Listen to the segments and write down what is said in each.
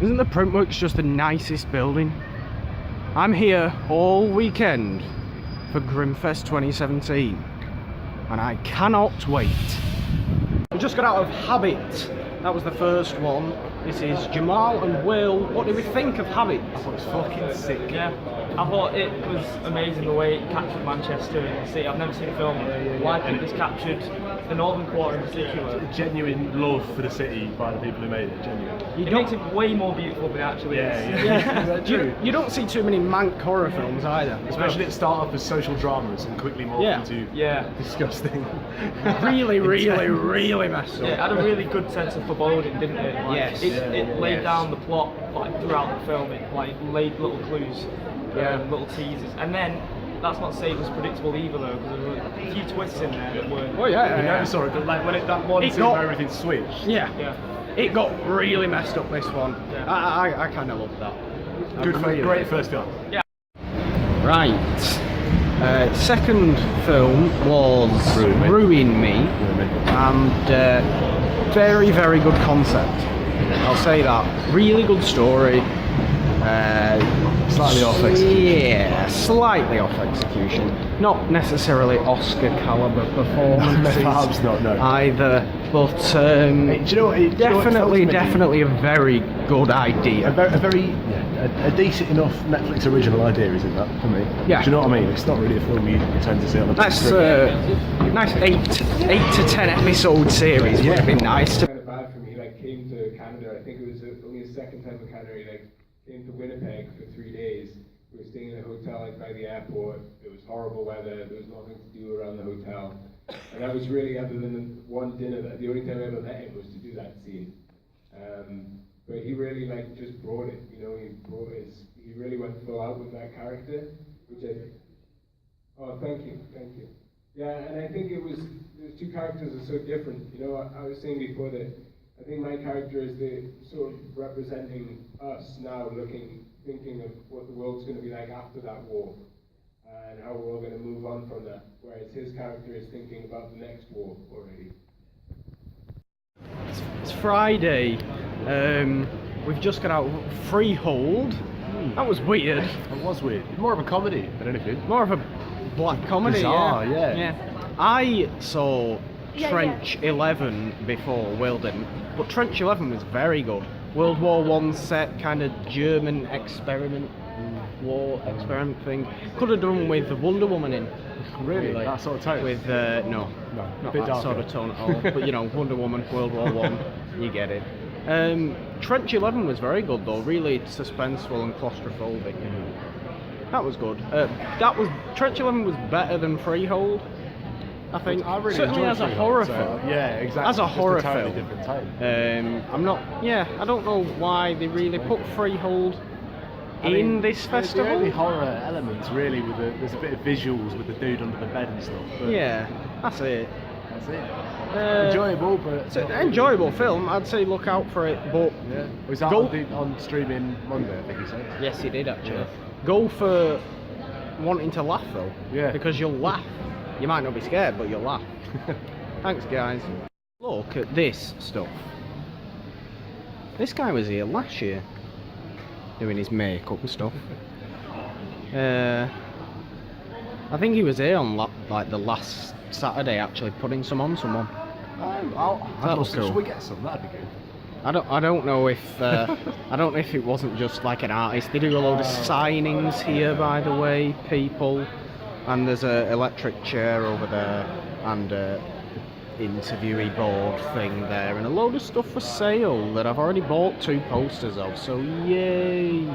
Isn't the Printworks just the nicest building? I'm here all weekend for Grimmfest 2017 and I cannot wait. We just got out of Habit. That was the first one. This is Jamal and Will. What do we think of Habit? I thought it was fucking sick. Yeah, I thought it was amazing the way it captured Manchester and the city. I've never seen a film like it that's captured the northern quarter in particular. Genuine love for the city by the people who made it, genuine. It makes it way more beautiful than it actually is. Yeah. You don't see too many mank horror films either. Especially at start off as social dramas and quickly morph into disgusting. Really messed up. Yeah, it had a really good sense of foreboding, didn't it? Like, yes. It laid down the plot like throughout the film. It like laid little clues, little teasers, and then that's not to say it was predictable either though, because there were a few twists in there that weren't. Oh yeah, you never saw it. Like when that one scene where everything switched. Yeah. It got really messed up. This one. Yeah. I kind of loved that. Good, great first film. Yeah. Right. Second film was Ruin Me, and very good concept. I'll say that. Really good story. Slightly off execution. Yeah, slightly off execution. Not necessarily Oscar caliber performance. Perhaps not. No. Either, but do you know what? Definitely a very good idea. A decent enough Netflix original idea, isn't that for me? Yeah. Do you know what I mean? It's not really a film you tend to see on the. That's nice 8 to 10 episode series. Would have been nice to. Kind of bad for me. Like came to Canada. I think it was only his second time in Canada. He came to Winnipeg for 3 days. We were staying in a hotel by the airport. It was horrible weather. There was nothing to do around the hotel. And that was really, other than the one dinner, the only time I ever met him was to do that scene. But he really just brought it. You know, he really went full out with that character, which thank you. Yeah, and I think those two characters are so different. You know, I was saying before that I think my character is the sort of representing us now, thinking of what the world's going to be like after that war, and how we're all going to move on from that. Whereas his character is thinking about the next war already. It's Friday. We've just got out Freehold. That was weird. It was weird. More of a comedy than anything. More of a black comedy. Bizarre, yeah. I saw Trench 11 before, Will didn't, but Trench 11 was very good. World War I set, kind of German war experiment thing. Could have done with Wonder Woman in. Really? That sort of tone? With, no, not that sort of tone at all. But you know, Wonder Woman, World War I, you get it. Trench 11 was very good though, really suspenseful and claustrophobic. That was good. Trench 11 was better than Freehold, I think. I really certainly as a horror film. Yeah, exactly. As a horror film. Different tone. I don't know why they really put Freehold in this festival. The only horror elements really there's a bit of visuals with the dude under the bed and stuff. But yeah, that's it. Enjoyable, but it's an enjoyable film. I'd say look out for it, but was that on streaming Monday? I think you said. Yes, he did actually. Yeah. Go for wanting to laugh though, because you'll laugh. You might not be scared, but you'll laugh. Thanks, guys. Look at this stuff. This guy was here last year, doing his makeup and stuff. I think he was here on the last Saturday, actually putting some on someone. That was cool. Should we get some? That'd be good. I don't know if it wasn't just like an artist. They do a load of signings here, by the way, people. And there's a electric chair over there, and a interviewee board thing there, and a load of stuff for sale that I've already bought 2 posters of. So yay!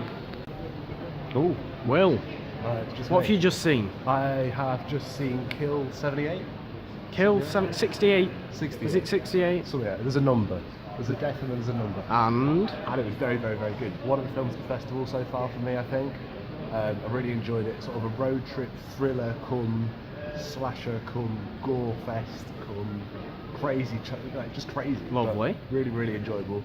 Oh, Will, what have you just seen? I have just seen Kill 78. Kill 68. 68. Is it 68? So yeah, there's a number. There's a death and there's a number. And it was very good. One of the films at the festival so far for me, I think. I really enjoyed it. Sort of a road trip thriller come slasher come gore fest come crazy, just crazy. Lovely. Really enjoyable.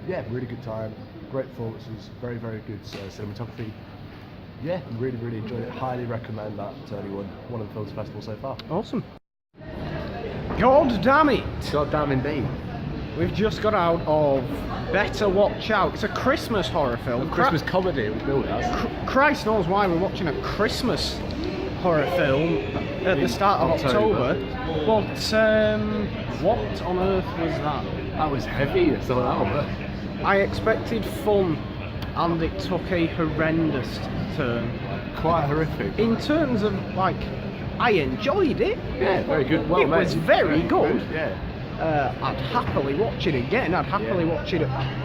Really good time. Great performances. Very good cinematography. Yeah, really enjoyed it. Highly recommend that to anyone. One of the films festival so far. Awesome. God damn it! God damn indeed. We've just got out of Better Watch Out. It's a Christmas horror film. Christmas comedy, it was billed as. Christ knows why we're watching a Christmas horror film at the start of October. But what on earth was that? That was heavy, it's all out. I expected fun, and it took a horrendous turn. Quite horrific. In terms of, like, I enjoyed it. Yeah, very good. Well it made. was very good. Yeah. I'd happily watch it again. I'd happily watch it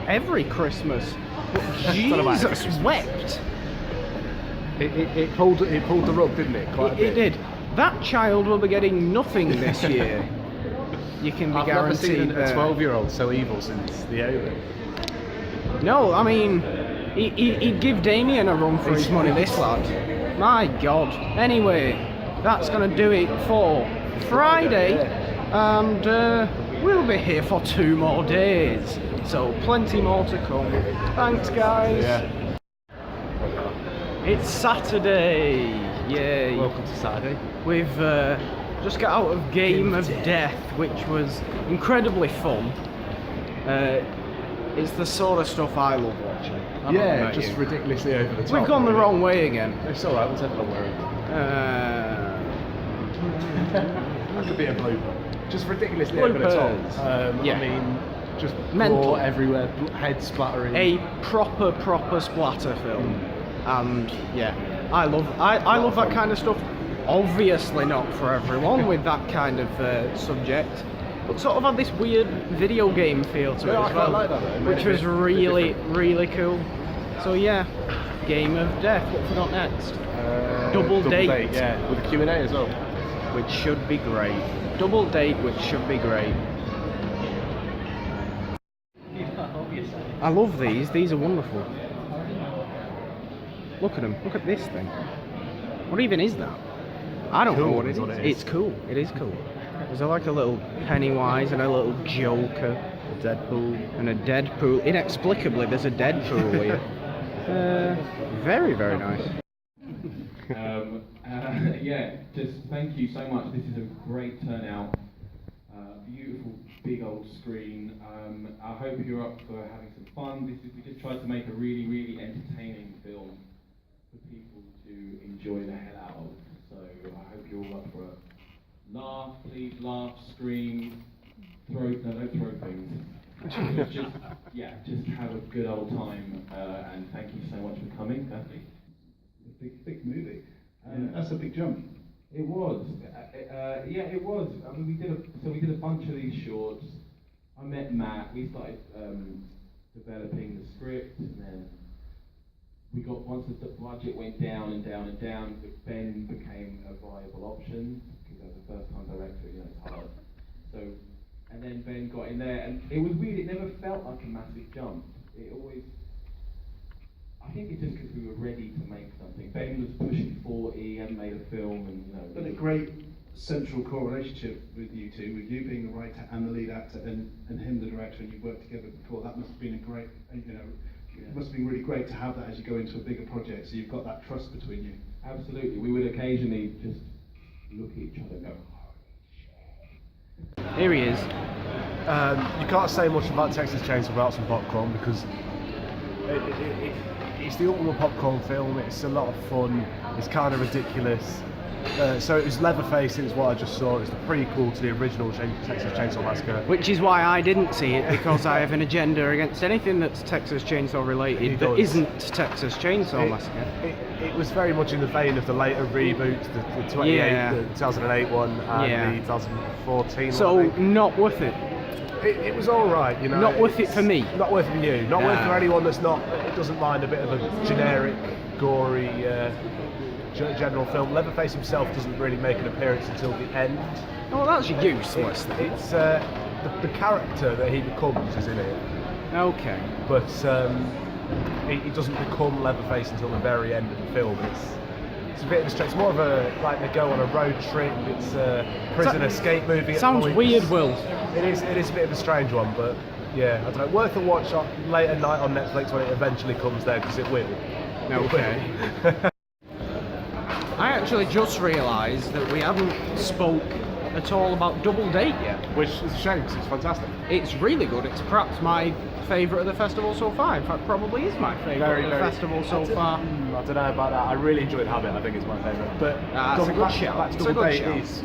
every Christmas. But Jesus wept. It pulled the rug, didn't it? Quite a bit. It did. That child will be getting nothing this year. You can be I've guaranteed. never seen a 12-year-old so evil since the omen. No, I mean, he'd give Damien a run for his money, this lad. My God. Anyway, that's going to do it for Friday. And we'll be here for 2 more days. So, plenty more to come. Thanks, guys. Yeah. It's Saturday. Yay. Welcome to Saturday. We've just got out of Game of Death, which was incredibly fun. It's the sort of stuff I love watching. I don't know Yeah, about just you. ridiculously over the top. We've gone the wrong way again. It's alright, we'll take it on where that could be a blooper. Just ridiculously over the Bloopers. top. Yeah. I mean, just Mental. gore everywhere, head splattering. A proper splatter film. And yeah, I love that kind of stuff. Obviously not for everyone with that kind of subject, but sort of had this weird video game feel to it I as quite well, like that, though. which was really cool. So yeah, Game of Death. What have we got next? Double Date. Yeah, with a Q&A as well. Which should be great. Double Date, which should be great. I love these. These are wonderful. Look at them. Look at this thing. What even is that? I don't know what it is. It's cool. It is cool. There's like a little Pennywise and a little Joker, a Deadpool, and a Deadpool. Inexplicably, there's a Deadpool here. Very nice. Yeah, just thank you so much. This is a great turnout. Beautiful big old screen. I hope you're up for having some fun. We just tried to make a really entertaining film for people to enjoy the hell out of. So I hope you're all up for a laugh. Please laugh, scream, don't throw things. Just have a good old time. And thank you so much for coming, Kathy. Big movie. That's a big jump. It was. It was. I mean, we did a bunch of these shorts. I met Matt. We started developing the script, and then once the budget went down, Ben became a viable option because as a first-time director, it's hard. So, and then Ben got in there, and it was weird. It never felt like a massive jump. It always. I think it's just because we were ready to make something. Ben was pushing 40 and made a film, and But a great central core relationship with you two, with you being the writer and the lead actor, and him the director, and you've worked together before. That must have been a great, it must have been really great to have that as you go into a bigger project. So you've got that trust between you. Absolutely. We would occasionally just look at each other and go, Here he is. You can't say much about Texas Chainsaw without some popcorn because it's the ultimate popcorn film. It's a lot of fun. It's kind of ridiculous. So it was Leatherface. It was what I just saw. It's the prequel to the original Texas Chainsaw Massacre. Which is why I didn't see it, because I have an agenda against anything that's Texas Chainsaw related that isn't Texas Chainsaw Massacre. It was very much in the vein of the later reboots, the 2008 one and the 2014 so one. So not worth it. It was all right, Not worth it for me. Not worth it for you. Not worth it for anyone that's doesn't mind a bit of a generic, gory, general film. Leatherface himself doesn't really make an appearance until the end. Oh, that's useless. It's the character that he becomes is in it. Okay. But he doesn't become Leatherface until the very end of the film. It's a bit of a stretch. It's more of they go on a road trip. It's a prison escape movie. Sounds weird, Will. It is a bit of a strange one, but yeah, I don't know. Worth a watch late at night on Netflix when it eventually comes there, because it will. Okay. I actually just realised that we haven't spoke at all about Double Date yet. which is a shame because it's fantastic. It's really good. It's perhaps my favourite of the festival so far. In fact, probably is my favourite of the festival so far. I don't know about that. I really enjoyed Habit. I think it's my favourite. But it's a good shout. Back to It's a Double good Date shout. is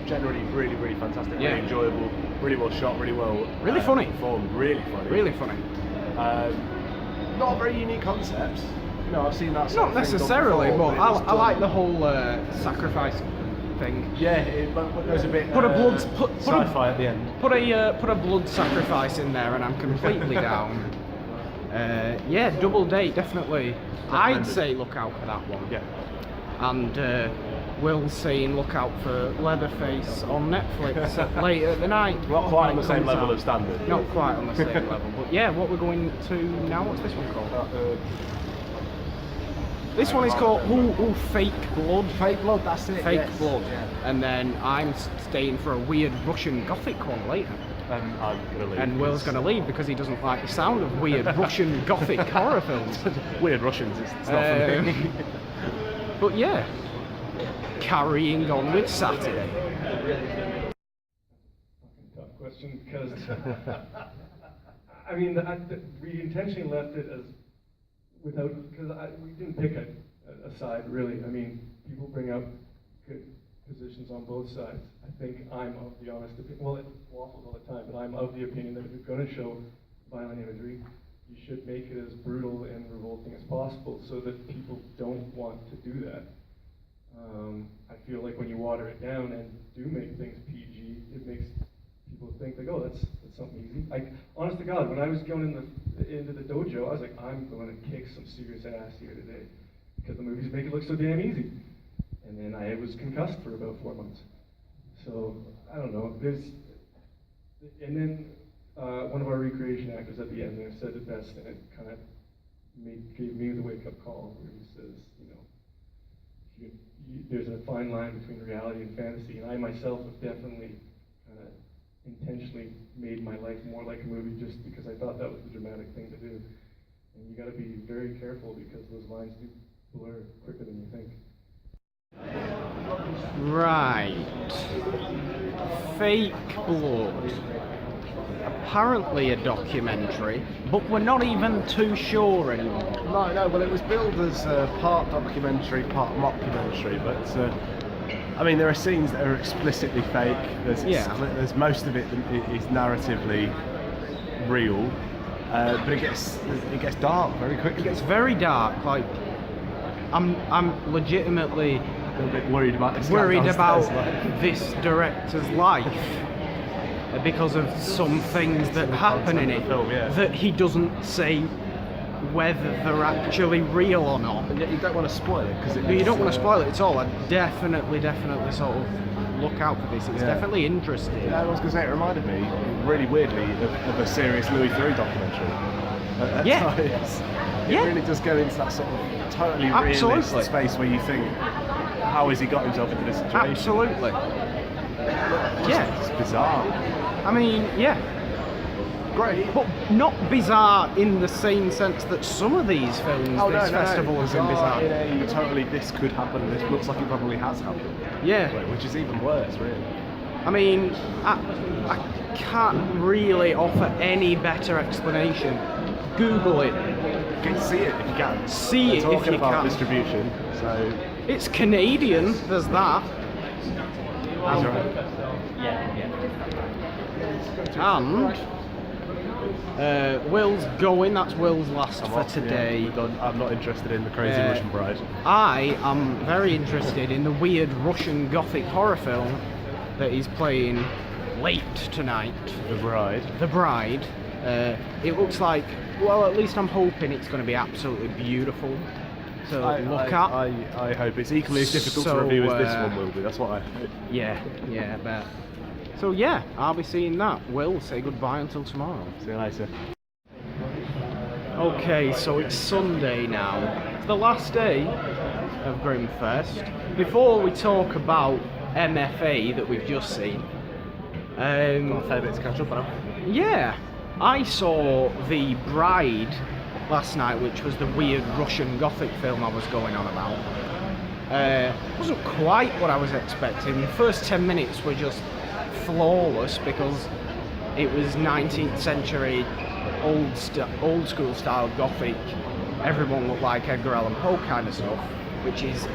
generally really, really fantastic. Yeah. Really enjoyable. Really well shot. Really well. Really funny. Performed. Really funny. Really funny. Not a very unique concept. You know, I've seen that. Sort Not of thing done necessarily, before, but it's I like done- the whole sacrifice thing. Yeah, but there's a bit. Put a blood, put sci-fi at the end. Put a blood sacrifice in there, and I'm completely down. Yeah, Double Date definitely. I'd say look out for that one. Yeah. And Will's saying look out for Leatherface on Netflix later at the night. Not quite when on it the same comes level out. of standard. Not quite on the same level, but yeah, what we're going to now. What's this one called? This one is called Fake Blood. Fake Blood, that's it. Fake yes. Blood. Yeah. And then I'm staying for a weird Russian Gothic one later. I'm gonna leave. And Will's going to leave because he doesn't like the sound of weird Russian Gothic horror films. Weird Russians, it's not for me. But yeah, carrying on with Saturday. Tough question because I mean we intentionally left it as without because we didn't pick a side really. I mean, people bring up good positions on both sides. I think I'm of the honest opinion. Well, it waffles all the time, but I'm of the opinion that if you're going to show violent imagery, you should make it as brutal and revolting as possible, so that people don't want to do that. I feel like when you water it down and do make things PG, it makes people think like, oh, that's something easy. Like, honest to God, when I was going into the dojo, I was like, I'm going to kick some serious ass here today, because the movies make it look so damn easy. And then I was concussed for about 4 months. So I don't know. And then one of our recreation actors at the end there said it best, and it kind of gave me the wake-up call, where he says, there's a fine line between reality and fantasy, and I myself have definitely kind of intentionally made my life more like a movie just because I thought that was the dramatic thing to do. And you got to be very careful because those lines do blur quicker than you think. Right. Fake Blood. Apparently a documentary, but we're not even too sure anymore. No, well it was billed as part documentary, part mockumentary, but I mean there are scenes that are explicitly fake. There's most of it that is narratively real, but it gets dark very quickly. It gets very dark. Like I'm legitimately a little bit worried about this. This director's life. Because of some things that happen in it that he doesn't say whether they're actually real or not. And yet you don't want to spoil it because you don't want to spoil it at all. I definitely sort of look out for this. It's definitely interesting. Yeah, I was going to say it reminded me really weirdly of a serious Louis Theroux documentary. At times. It really does go into that sort of totally realist space where you think, how has he got himself into this situation? Absolutely. It's bizarre. I mean, great, but not bizarre in the same sense that some of these films festival has been bizarre. In a totally, this could happen, this looks like it probably has happened. Yeah. Which is even worse, really. I mean, I can't really offer any better explanation. Google it. See it if you can. See it if you talking about can. distribution, so... It's Canadian, there's that. That's right. And Will's going, that's Will's last for today. I'm not interested in the crazy Russian bride. I am very interested in the weird Russian Gothic horror film that he's playing late tonight. The Bride. The Bride. It looks like, well, at least I'm hoping it's going to be absolutely beautiful to look at. I hope it's equally as difficult to review as this one will be, that's what I hope. Yeah, I bet. So yeah, I'll be seeing that. Will, say goodbye until tomorrow. See you later. Okay, so it's Sunday now. It's the last day of Grimmfest. Before we talk about MFA that we've just seen, Got a fair bit to catch up on. Yeah, I saw The Bride last night, which was the weird Russian Gothic film I was going on about. Wasn't quite what I was expecting. The first 10 minutes were just flawless because it was 19th century old school style Gothic. Everyone looked like Edgar Allan Poe kind of stuff, which is,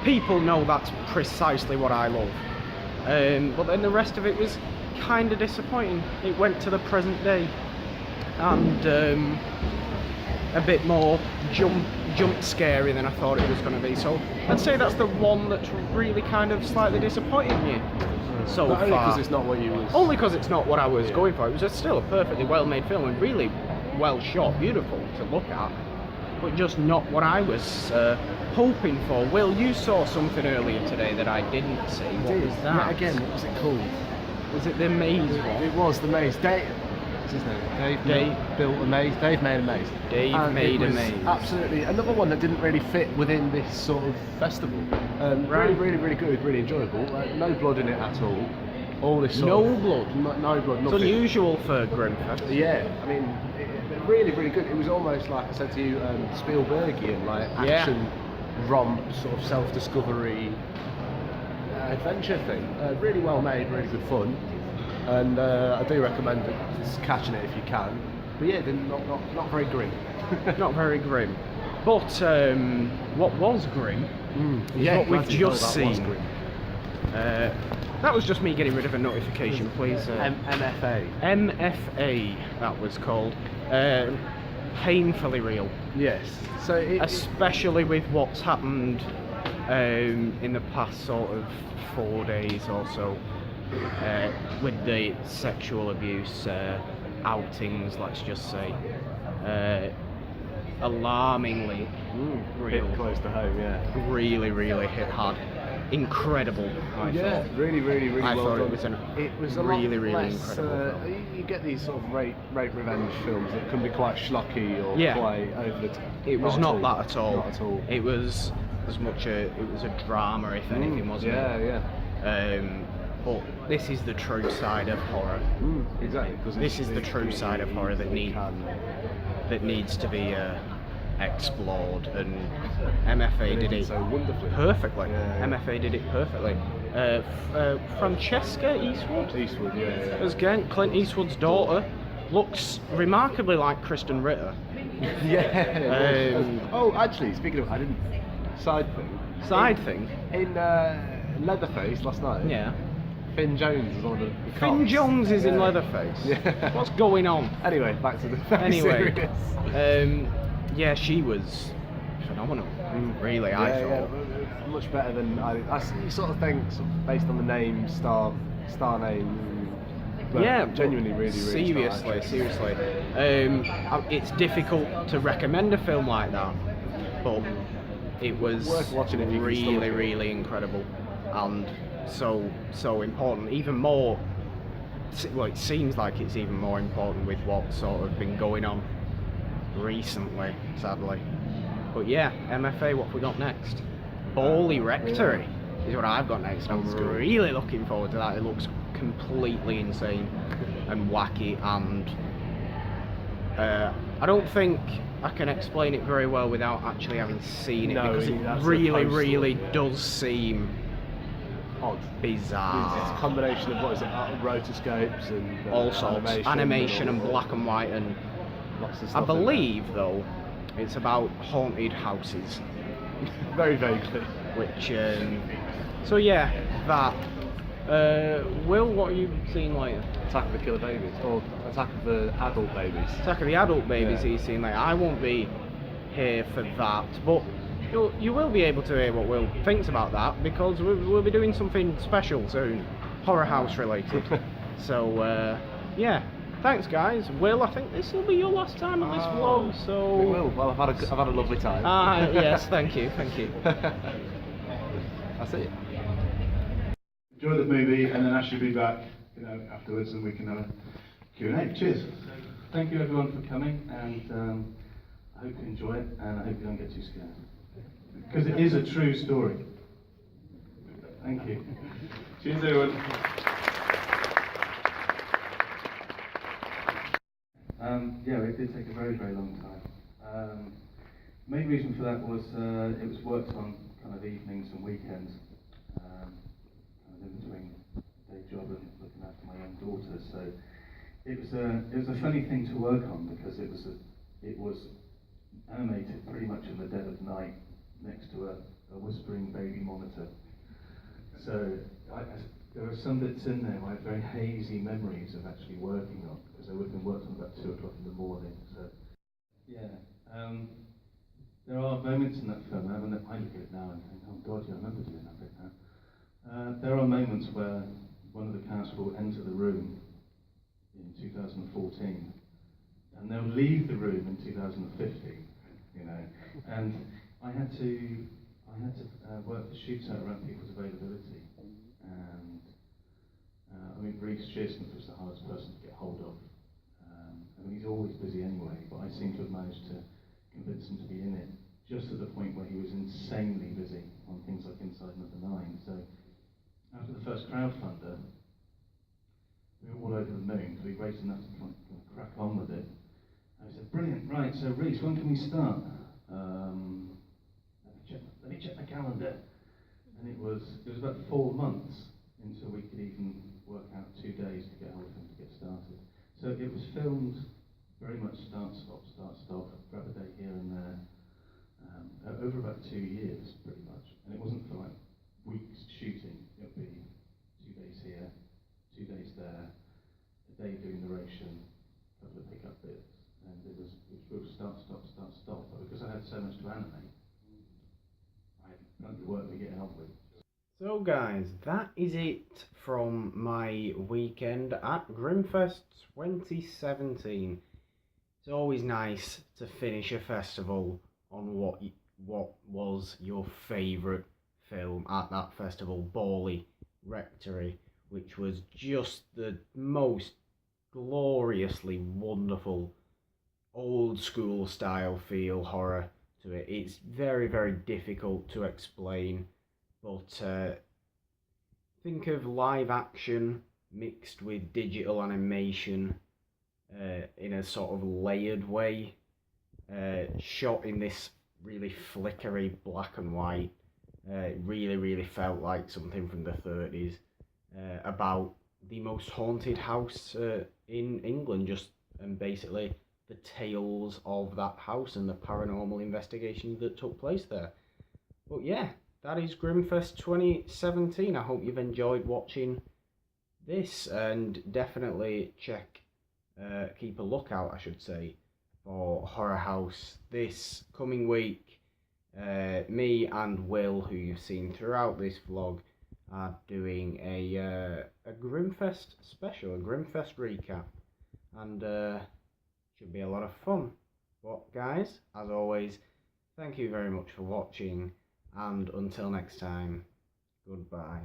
people know that's precisely what I love. But then the rest of it was kind of disappointing. It went to the present day and a bit more jump scary than I thought it was going to be. So I'd say that's the one that's really kind of slightly disappointed me so But only far. because it's not what you was... Only because it's not what I was going for. It was just still a perfectly well-made film and really well shot, beautiful to look at, but just not what I was hoping for. Will, you saw something earlier today that I didn't see. What was that? Yeah, again, what was it called? Was it the maze one? It was the maze. What's his name? Dave built a maze. Dave made a maze. Dave And made it a was maze. Absolutely, another one that didn't really fit within this sort of festival. Right. Really good, really enjoyable. No blood in it at all. All this sort No of, blood? No blood, It's nothing. unusual for Grimmfest. Yeah, I mean, really good. It was almost like I said to you, Spielbergian, like action, romp, sort of self-discovery, adventure thing. Really well made, really good fun, and I do recommend catching it if you can. But yeah, not very grim. Not very grim. But what was grim is what we've just seen. That was just me getting rid of a notification, please. MFA. MFA, that was called. Painfully real. Yes. So Especially with what's happened in the past sort of 4 days or so. With the sexual abuse outings, let's just say. Alarmingly real. bit close to home, yeah. Really hit hard. Incredible, I thought. Really I well thought done. it was a really really less, incredible film. You get these sort of rape revenge films that can be quite schlocky or Yeah. quite over the top. It was not that at all. Not at all. It was as much it was a drama, if anything, wasn't it? Yeah. But this is the true side of horror. Exactly. Because This is the true side of horror that needs to be explored, and MFA did it so wonderfully. perfectly. Yeah. MFA did it perfectly. Francesca Eastwood Yeah. as Clint Eastwood's daughter looks remarkably like Kristen Ritter. Yeah. Oh, actually, speaking of, I didn't. Side thing. In Leatherface last night. Yeah. Finn Jones was one of the Finn cops. Jones is in Yeah. Leatherface. Yeah. What's going on? Anyway, back to the Anyway, serious. yeah, she was phenomenal. Really, I thought. Much better than you sort of think, sort of based on the name, star name. But Yeah, genuinely, really seriously. It's difficult to recommend a film like that, but it was Worth watching if you can stomach it. really incredible, and so important. Even more, well, it seems like it's even more important with what's sort of been going on recently, sadly. But yeah, MFA, what have we got next? Bally Rectory is what I've got next. I'm really looking forward to that. It looks completely insane and wacky, and I don't think I can explain it very well without actually having seen it, because it that's really does seem odd. bizarre. It's a combination of, what is it, rotoscopes and All sorts, animation and black and white, and lots of I stuff. believe though it's about haunted houses, very vaguely. which so yeah, that Will, what have you seen later? Attack of the Killer Babies, or Attack of the Adult Babies. Attack of the Adult Babies Yeah. you've seen later. I won't be here for that, but you will be able to hear what Will thinks about that, because we'll be doing something special soon, HorrorHouse related. So yeah, thanks guys. Will, I think this will be your last time on this vlog, so... It will. Well, I've had a lovely time. Yes, thank you. That's it. Enjoy the movie, and then actually be back, afterwards, and we can have a Q&A. Cheers. Thank you everyone for coming, and I hope you enjoy it, and I hope you don't get too scared, because it is a true story. Thank you. Cheers everyone. Yeah, it did take a very long time. Main reason for that was it was worked on kind of evenings and weekends, kind of in between day jobs. job of looking after my young daughter. So it was a funny thing to work on because it was animated pretty much in the dead of night next to a whispering baby monitor. So there were some bits in there I had very hazy memories of actually working on, because they would have been worked on about 2 o'clock in the morning. So yeah, there are moments in that film, I look at it now and think, oh God, yeah, I remember doing that bit now. There are moments where one of the cast will enter the room in 2014, and they'll leave the room in 2015, you know, and I had to work the shoots out around people's availability, and I mean, Reece Shearsmith was the hardest person to get hold of. I mean, he's always busy anyway, but I seem to have managed to convince him to be in it just at the point where he was insanely busy on things like Inside Number 9. So after the first crowdfunder, we were all over the moon, so we raised enough to kind of crack on with it. I said, brilliant, right, so Reece, when can we start? Let me check my calendar. And it was about 4 months until we could even work out 2 days to get hold of him to get started. So it was filmed very much start, stop, grab a day here and there, over about 2 years, pretty much. And it wasn't for like weeks shooting. It would be 2 days here, 2 days there, a day doing narration, a couple of pickup bits, and it was start, stop. But because I had so much to animate, I had plenty of work to get on with. So guys, that is it from my weekend at Grimmfest 2017. It's always nice to finish a festival on what was your favourite film at that festival, Borley Rectory, which was just the most gloriously wonderful old school style feel horror to it. It's very, very difficult to explain, but think of live action mixed with digital animation in a sort of layered way, shot in this really flickery black and white. It really felt like something from the 30s, about the most haunted house in England, and basically the tales of that house and the paranormal investigation that took place there. But yeah, that is Grimmfest 2017. I hope you've enjoyed watching this, and definitely keep a lookout, I should say, for HorrorHouse this coming week. Me and Will, who you've seen throughout this vlog, are doing a Grimmfest special, a Grimmfest recap, and should be a lot of fun. But guys, as always, thank you very much for watching, and until next time, goodbye.